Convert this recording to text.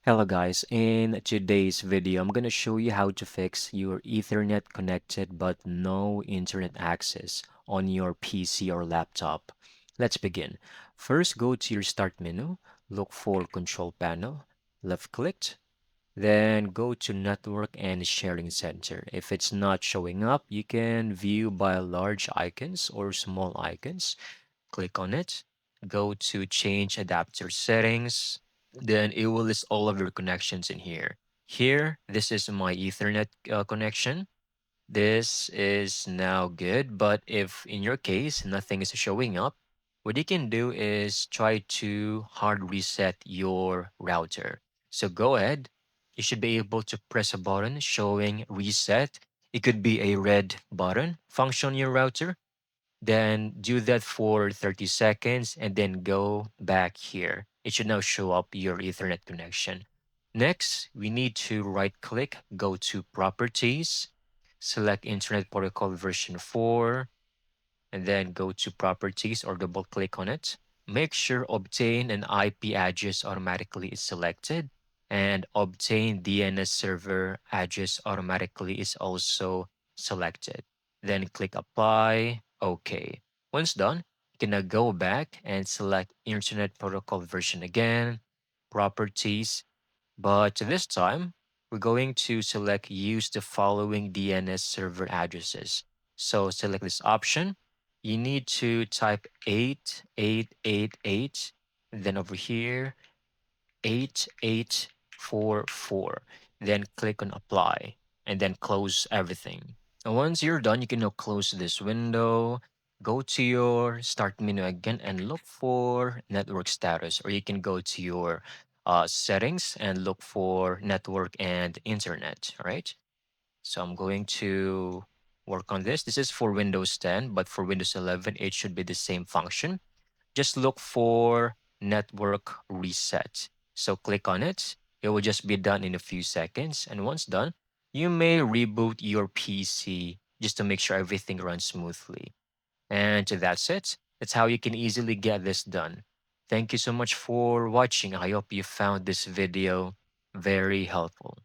Hello guys, in today's video, I'm going to show you how to fix your Ethernet connected but no internet access on your PC or laptop. Let's begin. First, go to your Start menu, look for Control Panel, left click, then go to Network and Sharing Center. If it's not showing up, you can view by large icons or small icons. Click on it, go to Change Adapter Settings, then it will list all of your connections in here. Here, this is my Ethernet connection. This is now good, but if in your case nothing is showing up, what you can do is try to hard reset your router. So go ahead. You should be able to press a button showing reset. It could be a red button function on your router, then do that for 30 seconds and then go back here. It should now show up your Ethernet connection. Next, we need to right click, go to Properties, select Internet Protocol version 4, and then go to Properties or double click on it. Make sure Obtain an IP address automatically is selected, and Obtain DNS server address automatically is also selected. Then click Apply. OK. Once done, you can now go back and select Internet Protocol version again, Properties, but this time, we're going to select use the following DNS server addresses. So select this option. You need to type 8888, then over here, 8844. Then click on apply and then close everything. And once you're done, you can now close this window, go to your start menu again and look for network status, or you can go to your settings and look for network and internet. All right. So I'm going to work on this. This is for Windows 10, but for Windows 11, it should be the same function. Just look for network reset. So click on it. It will just be done in a few seconds. And once done, you may reboot your PC just to make sure everything runs smoothly. And that's it. That's how you can easily get this done. Thank you so much for watching. I hope you found this video very helpful.